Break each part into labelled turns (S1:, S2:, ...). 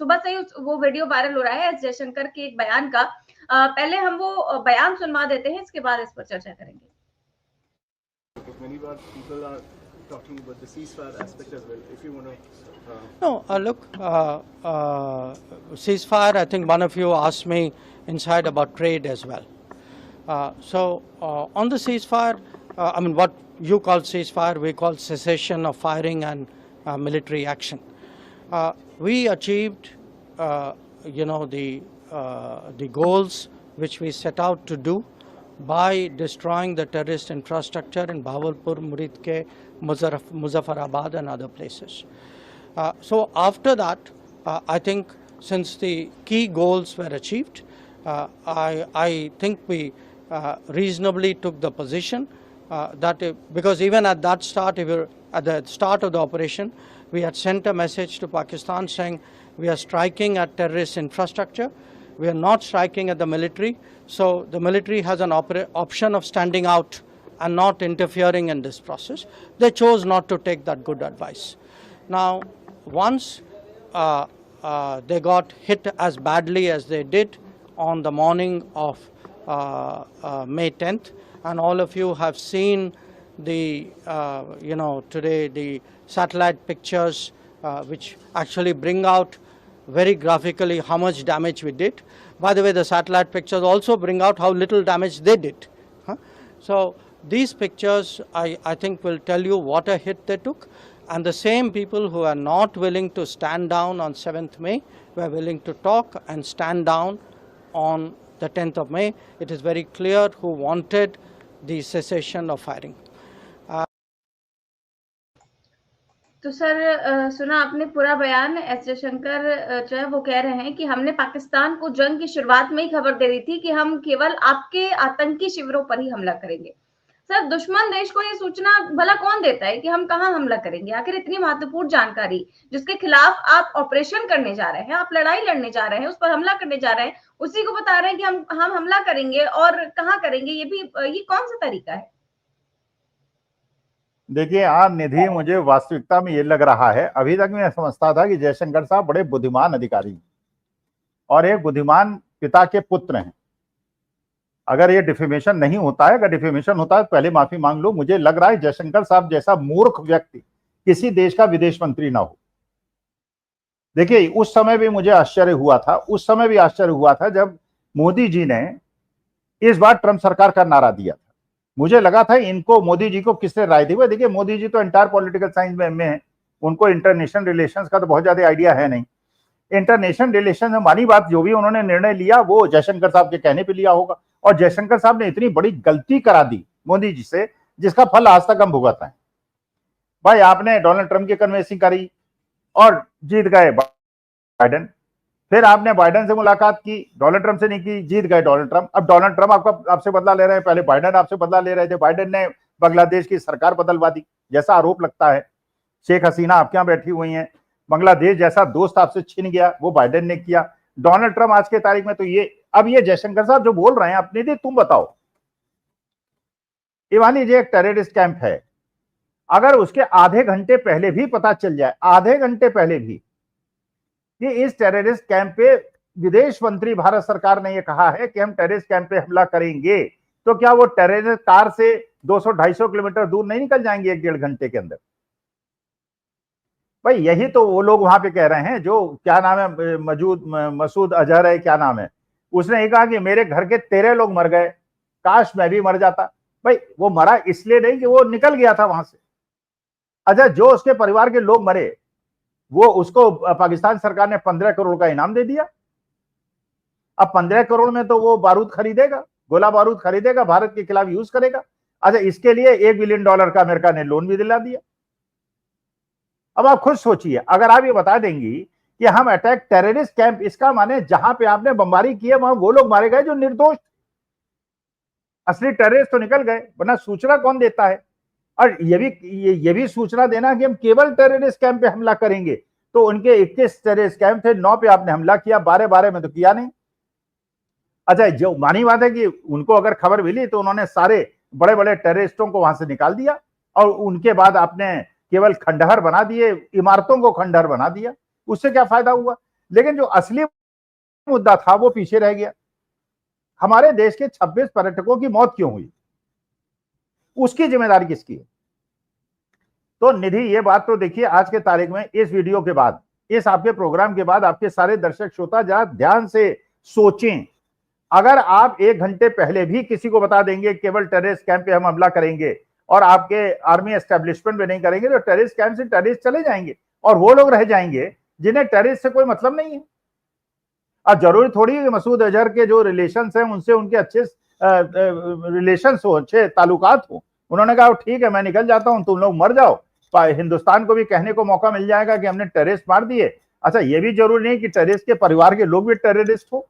S1: सुबह से ही वो वीडियो वायरल हो रहा है एस जयशंकर के एक बयान का। पहले हम वो बयान सुनवा देते हैं, इसके बाद इस पर चर्चा करेंगे।
S2: Talking about the ceasefire aspect as well, if you want to.
S3: No, look, ceasefire, I think one of you asked me inside about trade as well. On the ceasefire, I mean, what you call ceasefire, we call cessation of firing and military action. We achieved, the goals which we set out to do by destroying the terrorist infrastructure in Bahawalpur, Muridke, Muzaffarabad and other places. So after that, I think since the key goals were achieved, I think we reasonably took the position because even at that start, at the start of the operation, we had sent a message to Pakistan saying we are striking at terrorist infrastructure. We are not striking at the military. So the military has an option of standing out and not interfering in this process. They chose not to take that good advice. Now, once they got hit as badly as they did on the morning of May 10th, and all of you have seen the, today the satellite pictures which actually bring out very graphically how much damage we did. By the way, the satellite pictures also bring out how little damage they did. So these pictures, I think, will tell you what a hit they took. And the same people who are not willing to stand down on 7th May were willing to talk and stand down on the 10th of May. It is very clear who wanted the cessation of firing.
S1: तो sir सुना आपने पूरा बयान। S Jaishankar जो है वो कह रहे हैं कि हमने पाकिस्तान को जंग की शुरुआत में ही खबर दे दी थी कि हम केवल आपके आतंकी शिविरों पर ही हमला करेंगे। सर, दुश्मन देश को ये सूचना भला कौन देता है कि हम कहाँ हमला करेंगे? आखिर इतनी महत्वपूर्ण जानकारी जिसके खिलाफ आप ऑपरेशन करने जा रहे हैं, आप लड़ाई लड़ने जा रहे हैं, उस पर हमला करने जा रहे हैं, उसी को बता रहे हैं कि हम हमला करेंगे और कहाँ करेंगे? ये कौन सा तरीका है?
S4: देखिए निधि, मुझे वास्तविकता में ये लग रहा है, अभी तक मैं समझता था कि जयशंकर साहब बड़े बुद्धिमान अधिकारी और एक बुद्धिमान पिता के पुत्र हैं। अगर ये डिफेमेशन नहीं होता है, अगर डिफेमेशन होता है तो पहले माफी मांग लो। मुझे लग रहा है जयशंकर साहब जैसा मूर्ख व्यक्ति किसी देश का विदेश मंत्री ना हो। देखिए, उस समय भी मुझे आश्चर्य हुआ था, जब मोदी जी ने इस बार ट्रंप सरकार का नारा दिया था। मुझे लगा था इनको, मोदी जी को किसने राय दी? देखिए, मोदी जी तो एंटायर पॉलिटिकल साइंस में एमए हैं, उनको इंटरनेशनल रिलेशंस का तो बहुत ज्यादा आइडिया है नहीं। इंटरनेशनल रिलेशन में मानी बात, जो भी उन्होंने निर्णय लिया वो जयशंकर साहब के कहने पे लिया होगा। और जयशंकर साहब ने इतनी बड़ी गलती करा दी मोदी जी से, जिसका फल आज तक हम भुगत हैं। भाई, आपने डोनाल्ड ट्रंप की कन्वेंसिंग करी और जीत गए बाइडेन। फिर आपने बाइडेन से मुलाकात की, डोनाल्ड ट्रंप से नहीं की, जीत गए डोनाल्ड ट्रंप। अब डोनाल्ड ट्रंप आपसे बदला ले रहे हैं, पहले बाइडेन आपसे बदला ले रहे थे। बाइडेन ने बांग्लादेश की सरकार बदलवा दी, जैसा आरोप लगता है। शेख हसीना आपके यहाँ बैठी हुई हैं, बांग्लादेश जैसा दोस्त आपसे छिन गया, वो बाइडेन ने किया। डोनाल्ड ट्रंप आज के तारीख में तो ये जयशंकर साहब जो बोल रहे हैं, अपनी दी तुम बताओ, ईवानी जी एक टेररिस्ट कैंप है, अगर उसके आधे घंटे पहले भी पता चल जाए, आधे घंटे पहले भी, कि इस टेररिस्ट कैंप पे विदेश मंत्री भारत सरकार ने यह कहा है कि हम टेररिस्ट कैंप पे हमला करेंगे, तो क्या वो टेररिस्ट कार से 200-250 किलोमीटर दूर नहीं निकल जाएंगे 1-1.5 घंटे के अंदर? भाई, यही तो वो लोग वहां पे कह रहे हैं, जो क्या नाम है, मसूद अजहर है, क्या नाम है, उसने ये कहा कि मेरे घर के 13 लोग मर गए, काश मैं भी मर जाता। भाई, वो मरा इसलिए नहीं कि वो निकल गया था वहां से। अच्छा, जो उसके परिवार के लोग मरे, वो उसको पाकिस्तान सरकार ने 15 करोड़ का इनाम दे दिया। अब 15 करोड़ में तो वो बारूद खरीदेगा, गोला बारूद खरीदेगा, भारत के खिलाफ यूज करेगा। अच्छा, इसके लिए $1 बिलियन का अमेरिका ने लोन भी दिला दिया। अब आप खुद सोचिए, अगर आप ये बता देंगी कि हम अटैक टेररिस्ट कैंप, इसका माने जहां पे आपने बमबारी की है वहां वो लोग मारे गए जो निर्दोष, असली टेररिस्ट तो निकल गए, वरना सूचना कौन देता है? और ये भी सूचना देना कि हम केवल टेररिस्ट कैंप पे हमला करेंगे, तो उनके 21 टेररिस्ट कैंप थे, 9 पे आपने हमला किया, 12 में तो किया नहीं। अच्छा, जो मानी बात है कि उनको अगर खबर मिली तो उन्होंने सारे बड़े बड़े टेररिस्टों को वहां से निकाल दिया और उनके बाद आपने केवल खंडहर बना दिए, इमारतों को खंडहर बना दिया। उससे क्या फायदा हुआ? लेकिन जो असली मुद्दा था वो पीछे रह गया। हमारे देश के 26 पर्यटकों की मौत क्यों हुई, उसकी जिम्मेदारी किसकी है? तो निधि, ये बात तो देखिए, आज के तारीख में इस वीडियो के बाद, इस आपके प्रोग्राम के बाद आपके सारे दर्शक श्रोता जरा ध्यान से सोचें। अगर आप 1 घंटे पहले भी किसी को बता देंगे केवल टेररिस्ट कैंप पे हम हमला करेंगे और आपके आर्मी एस्टेब्लिशमेंट में नहीं करेंगे, तो टेररिस्ट कैंप से टेररिस्ट चले जाएंगे और वो लोग रह जाएंगे जिन्हें टेररिस्ट से कोई मतलब नहीं है। अब जरूरी थोड़ी है कि मसूद अजहर के जो रिलेशंस हैं उनसे उनके अच्छे रिलेशंस हो, अच्छे ताल्लुकात हो। उन्होंने कहा ठीक है मैं निकल जाता हूं, तुम लोग मर जाओ, हिंदुस्तान को भी कहने को मौका मिल जाएगा कि हमने टेररिस्ट मार दिए। अच्छा, ये भी जरूरी नहीं कि टेररिस्ट के परिवार के लोग भी टेररिस्ट हो।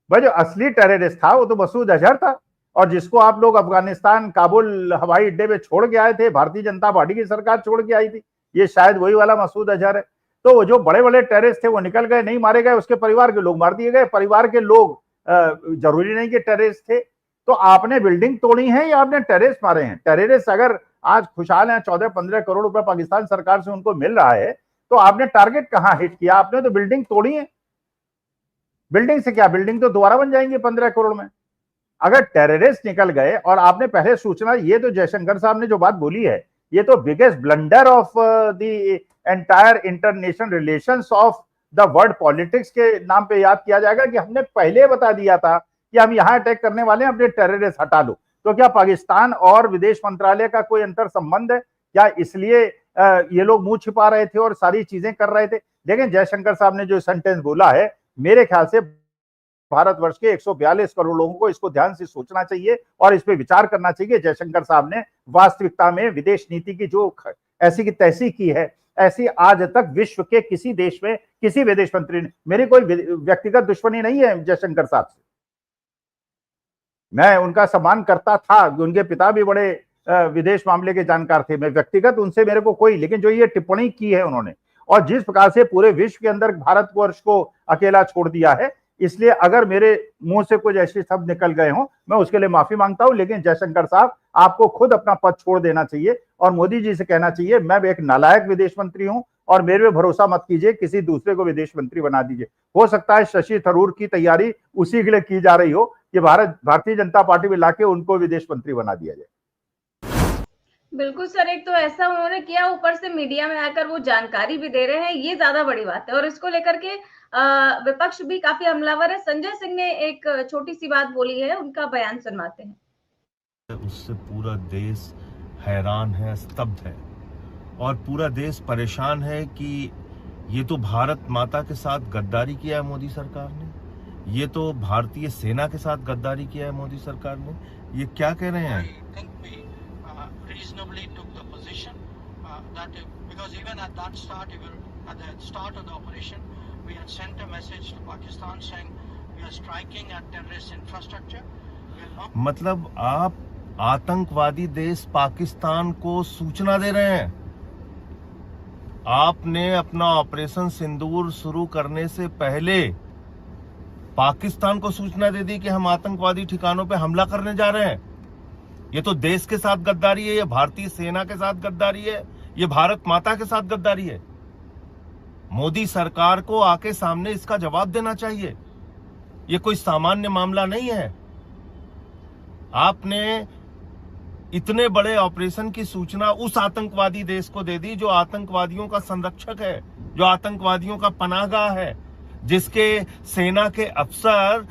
S4: भाई, जो असली टेररिस्ट था वो तो मसूद अजहर था, और जिसको आप लोग अफगानिस्तान काबुल हवाई अड्डे पे छोड़ के आए थे, भारतीय जनता पार्टी की सरकार छोड़ के आई थी, ये शायद वही वाला मसूद अजहर है। तो वो जो बड़े बड़े टेररिस्ट थे वो निकल गए, नहीं मारे गए, उसके परिवार के लोग मार दिए गए। परिवार के लोग जरूरी नहीं कि टेररिस्ट थे। तो आपने बिल्डिंग तोड़ी है या आपने टेररिस्ट मारे हैं? टेररिस्ट अगर आज खुशहाल हैं, 14-15 करोड़ रुपए पाकिस्तान सरकार से उनको मिल रहा है, तो आपने टारगेट कहां हिट किया? आपने तो बिल्डिंग तोड़ी है। बिल्डिंग से क्या, बिल्डिंग तो दोबारा बन जाएंगे 15 करोड़ में। अगर टेररिस्ट निकल गए और आपने पहले सूचना, ये तो जयशंकर साहब ने जो बात बोली है, ये तो biggest blunder of the entire international relations of the world politics के नाम पे याद किया जाएगा कि हमने पहले बता दिया था कि हम यहां अटैक करने वाले हैं, अपने टेररिस्ट हटा लो। तो क्या पाकिस्तान और विदेश मंत्रालय का कोई अंतर संबंध है क्या? इसलिए ये लोग मुंह छिपा रहे थे और सारी चीजें कर रहे थे। लेकिन जयशंकर साहब ने जो सेंटेंस बोला है, मेरे ख्याल से भारतवर्ष के 142 करोड़ लोगों को इसको ध्यान से सोचना चाहिए और इस पे विचार करना चाहिए। जयशंकर साहब ने वास्तविकता में विदेश नीति की जो ऐसी की तैसी की है, ऐसी आज तक विश्व के किसी देश में किसी विदेश मंत्री ने, मेरी कोई व्यक्तिगत दुश्मनी नहीं है जयशंकर साहब से, मैं उनका सम्मान करता था, उनके पिता भी बड़े विदेश मामले के जानकार थे, मैं व्यक्तिगत उनसे मेरे को कोई, लेकिन जो ये टिप्पणी की है उन्होंने, और जिस प्रकार से पूरे विश्व के अंदर भारतवर्ष को अकेला छोड़ दिया है, इसलिए अगर मेरे मुंह से कुछ ऐसे शब्द निकल गए हों, मैं उसके लिए माफी मांगता हूं। लेकिन जयशंकर साहब, आपको खुद अपना पद छोड़ देना चाहिए और मोदी जी से कहना चाहिए मैं एक नालायक विदेश मंत्री हूं और मेरे पे भरोसा मत कीजिए, किसी दूसरे को विदेश मंत्री बना दीजिए। हो सकता है शशि थरूर की तैयारी उसी के लिए की जा रही हो कि भारतीय जनता पार्टी में लाके उनको विदेश मंत्री बना दिया जाए।
S1: बिल्कुल सर, एक तो ऐसा उन्होंने किया, ऊपर से मीडिया में आकर वो जानकारी भी दे रहे हैं, ये ज्यादा बड़ी बात है। और इसको लेकर के विपक्ष भी काफी हमलावर है। संजय सिंह ने एक छोटी सी बात बोली है, उनका बयान सुनवाते हैं।
S5: उससे पूरा देश हैरान है, स्तब्ध है, और पूरा देश परेशान है कि ये तो भारत माता के साथ गद्दारी किया है मोदी सरकार ने, ये तो भारतीय सेना के साथ गद्दारी किया है मोदी सरकार ने। ये क्या कह रहे हैं?
S6: Reasonably took the position that because even at the start of the operation, we had sent a message to Pakistan saying we are striking at terrorist infrastructure.
S5: मतलब आप आतंकवादी देश पाकिस्तान को सूचना दे रहे हैं। आपने अपना ऑपरेशन सिंदूर शुरू करने से पहले पाकिस्तान को सूचना दे दी कि हम आतंकवादी ठिकानों पे हमला करने जा रहे हैं। ये तो देश के साथ गद्दारी है, ये भारतीय सेना के साथ गद्दारी है, ये भारत माता के साथ गद्दारी है। मोदी सरकार को आके सामने इसका जवाब देना चाहिए। ये कोई सामान्य मामला नहीं है। आपने इतने बड़े ऑपरेशन की सूचना उस आतंकवादी देश को दे दी जो आतंकवादियों का संरक्षक है, जो आतंकवादियों का पनाहगाह है, जिसके सेना के अफसर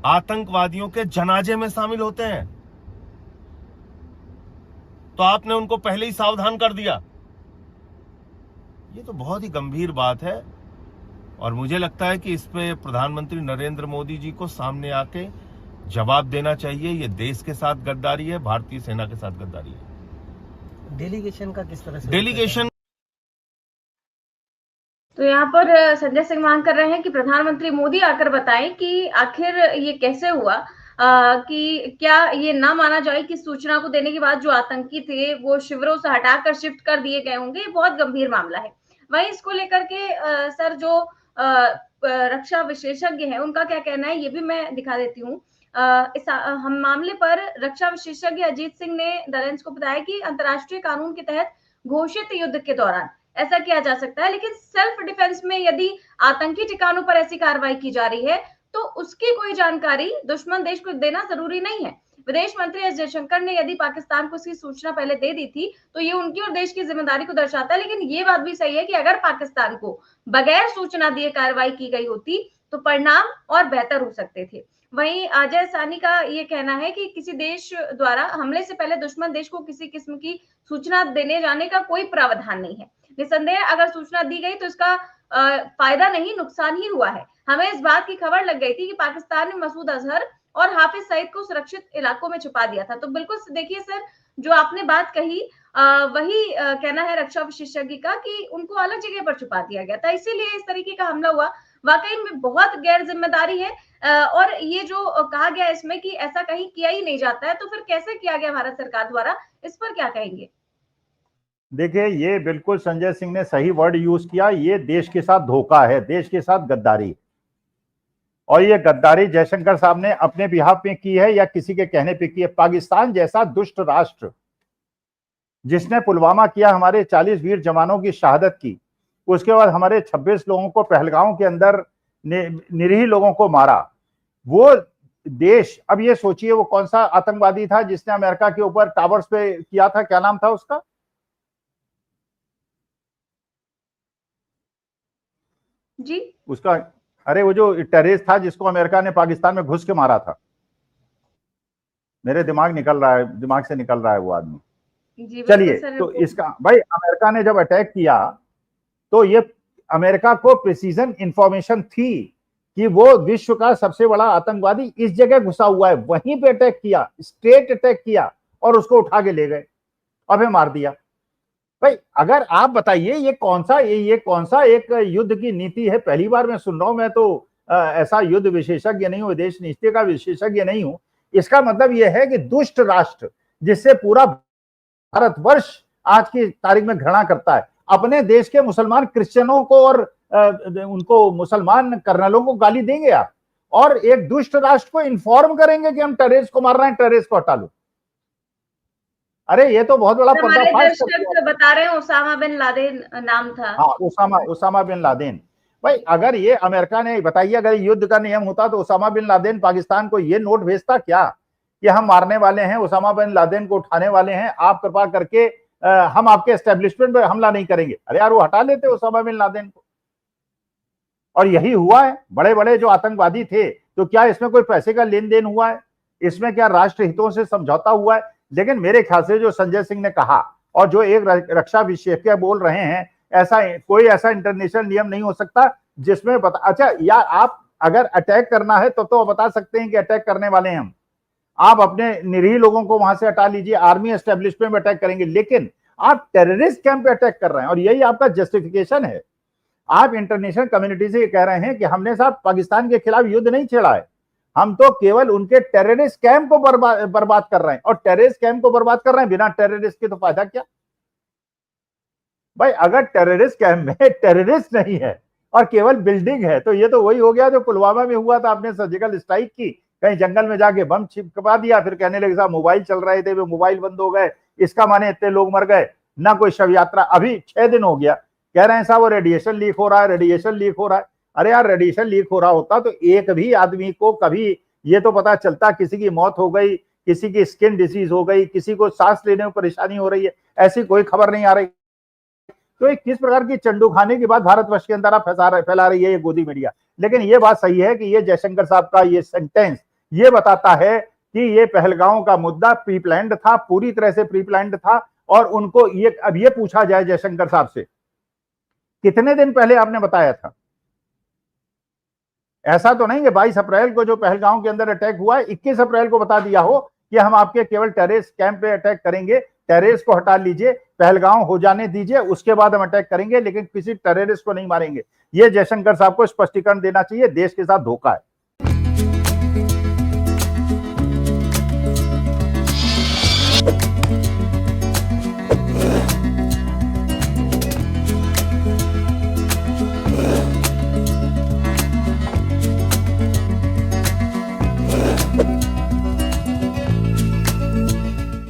S5: आतंकवादियों के जनाजे में शामिल होते हैं। तो आपने उनको पहले ही सावधान कर दिया। ये तो बहुत ही गंभीर बात है और मुझे लगता है कि इस पे प्रधानमंत्री नरेंद्र मोदी जी को सामने आके जवाब देना चाहिए। ये देश के साथ गद्दारी है, भारतीय सेना के साथ गद्दारी है।
S7: डेलीगेशन का किस तरह से
S5: डेलीगेशन,
S1: तो यहाँ पर संजय सिंह मांग कर रहे हैं कि प्रधानमंत्री मोदी आकर बताएं कि आखिर ये कैसे हुआ, कि क्या ये ना माना जाए कि सूचना को देने के बाद जो आतंकी थे वो शिविरों से हटाकर शिफ्ट कर दिए गए होंगे। ये बहुत गंभीर मामला है। वहीं इसको लेकर के सर जो रक्षा विशेषज्ञ हैं उनका क्या कहना है, ये भी मैं दिखा देती हूँ। इस हम मामले पर रक्षा विशेषज्ञ अजीत सिंह ने द टाइम्स को बताया कि अंतर्राष्ट्रीय कानून के तहत घोषित युद्ध के दौरान ऐसा किया जा सकता है, लेकिन सेल्फ डिफेंस में यदि आतंकी ठिकानों पर ऐसी कार्रवाई की जा रही है तो उसकी कोई जानकारी दुश्मन देश को देना जरूरी नहीं है। विदेश मंत्री एस जयशंकर ने यदि पाकिस्तान को इसकी सूचना पहले दे दी थी तो ये उनकी और देश की जिम्मेदारी को दर्शाता है, लेकिन ये बात भी सही है कि अगर पाकिस्तान को बगैर सूचना दिए कार्रवाई की गई होती तो परिणाम और बेहतर हो सकते थे। वहीं अजय सानी का ये कहना है कि किसी देश द्वारा हमले से पहले दुश्मन देश को किसी किस्म की सूचना देने जाने का कोई प्रावधान नहीं है। निसंदेह अगर सूचना दी गई तो इसका फायदा नहीं नुकसान ही हुआ है। हमें इस बात की खबर लग गई थी कि पाकिस्तान ने मसूद अजहर और हाफिज सईद को सुरक्षित इलाकों में छुपा दिया था। तो बिल्कुल देखिए सर, जो आपने बात कही वही कहना है रक्षा विशेषज्ञ का कि उनको अलग जगह पर छुपा दिया गया था, इसीलिए इस तरीके का हमला हुआ। वाकई में बहुत गैर जिम्मेदारी है। और ये जो कहा गया इसमें कि ऐसा कहीं किया ही नहीं जाता है, तो फिर कैसे किया गया भारत सरकार द्वारा, इस पर क्या कहेंगे?
S4: देखिए, ये बिल्कुल संजय सिंह ने सही वर्ड यूज किया। ये देश के साथ धोखा है, देश के साथ गद्दारी। और ये गद्दारी जयशंकर साहब ने अपने बिहाफ में की है या किसी के कहने पे की है। पाकिस्तान जैसा दुष्ट राष्ट्र जिसने पुलवामा किया, हमारे 40 वीर जवानों की शहादत की, उसके बाद हमारे 26 लोगों को पहलगांव के अंदर निरीह लोगों को मारा, वो देश, अब ये सोचिए वो कौन सा आतंकवादी था जिसने अमेरिका के ऊपर टावर्स पे किया था, क्या नाम था उसका?
S1: जी
S4: उसका, अरे वो जो टेररिस्ट था जिसको अमेरिका ने पाकिस्तान में घुस के मारा था, मेरे दिमाग से निकल रहा है वो आदमी। चलिए, तो इसका भाई अमेरिका ने जब अटैक किया तो ये अमेरिका को प्रिसीजन इंफॉर्मेशन थी कि वो विश्व का सबसे बड़ा आतंकवादी इस जगह घुसा हुआ है, वहीं पे अटैक किया, स्ट्रेट अटैक किया और उसको उठा के ले गए और फिर मार दिया। भाई अगर आप बताइए ये कौन सा एक युद्ध की नीति है? पहली बार मैं सुन रहा हूं। मैं तो ऐसा युद्ध विशेषज्ञ नहीं हूं, विदेश नीति का विशेषज्ञ नहीं हूं। इसका मतलब यह है कि दुष्ट राष्ट्र जिससे पूरा भारतवर्ष आज की तारीख में घृणा करता है, अपने देश के मुसलमान क्रिश्चियनों को और उनको मुसलमान कर्नलों को गाली देंगे आप, और एक दुष्ट राष्ट्र को इन्फॉर्म करेंगे कि हम टेररिस्ट को मार रहे हैं, टेररिस्ट को हटा लो। अरे ये तो बहुत बड़ा पर्दाफाश
S1: बता रहे हैं उसामा बिन लादेन नाम था।
S4: हाँ, उसामा बिन लादेन। भाई अगर ये अमेरिका ने, बताइए अगर युद्ध का नियम होता तो उसामा बिन लादेन पाकिस्तान को ये नोट भेजता क्या कि हम मारने वाले हैं, उसामा बिन लादेन को उठाने वाले हैं, आप कृपा करके हम आपके एस्टेब्लिशमेंट पर हमला नहीं करेंगे। अरे यार वो हटा लेते उसामा बिन लादेन को। और यही हुआ है, बड़े बड़े जो आतंकवादी थे, तो क्या इसमें कोई पैसे का लेन देन हुआ है? इसमें क्या राष्ट्र हितों से समझौता हुआ है? लेकिन मेरे ख्याल से जो संजय सिंह ने कहा और जो एक रक्षा विशेषज्ञ बोल रहे हैं, ऐसा इंटरनेशनल नियम नहीं हो सकता जिसमें अच्छा यार, आप अगर अटैक करना है तो बता सकते हैं कि अटैक करने वाले हैं हम, आप अपने निरीह लोगों को वहां से हटा लीजिए, आर्मी एस्टेब्लिशमेंट में अटैक करेंगे, लेकिन आप टेररिस्ट कैंप पे अटैक कर रहे हैं और यही आपका जस्टिफिकेशन है। आप इंटरनेशनल कम्युनिटी से कह रहे हैं कि हमने साहब पाकिस्तान के खिलाफ युद्ध नहीं छेड़ा है, हम तो केवल उनके टेररिस्ट कैंप को बर्बाद कर रहे हैं, और टेररिस्ट कैंप को बर्बाद कर रहे हैं बिना टेररिस्ट के, तो फायदा क्या? भाई अगर टेररिस्ट कैंप में टेररिस्ट नहीं है और केवल बिल्डिंग है, तो ये तो वही हो गया जो पुलवामा में हुआ था। आपने सर्जिकल स्ट्राइक की, कहीं जंगल में जाके बम छिपका दिया, फिर कहने लगे साहब मोबाइल चल रहे थे, वो मोबाइल बंद हो गए, इसका माने इतने लोग मर गए, ना कोई शव यात्रा। अभी 6 दिन हो गया, कह रहे हैं साहब वो रेडिएशन लीक हो रहा है, रेडिएशन लीक हो रहा है। अरे यार रेडिएशन लीक हो रहा होता तो एक भी आदमी को कभी ये तो पता चलता किसी की मौत हो गई, किसी की स्किन डिसीज हो गई, किसी को सांस लेने में परेशानी हो रही है, ऐसी कोई खबर नहीं आ रही। तो एक किस प्रकार की चंडू खाने की बात भारतवर्ष के अंदर आप फैला रही है ये गोदी मीडिया। लेकिन ये बात सही है कि ये जयशंकर साहब का ये सेंटेंस ये बताता है कि ये पहलगांव का मुद्दा प्री प्लान्ड था, पूरी तरह से प्री प्लान्ड था। और उनको ये, अब ये पूछा जाए जयशंकर साहब से, कितने दिन पहले आपने बताया था? ऐसा तो नहीं कि 22 अप्रैल को जो पहलगांव के अंदर अटैक हुआ है, 21 अप्रैल को बता दिया हो कि हम आपके केवल टेररिस्ट कैंप पे अटैक करेंगे, टेररिस्ट को हटा लीजिए, पहलगांव हो जाने दीजिए, उसके बाद हम अटैक करेंगे, लेकिन किसी टेररिस्ट को नहीं मारेंगे। ये जयशंकर साहब को स्पष्टीकरण देना चाहिए, देश के साथ धोखा है।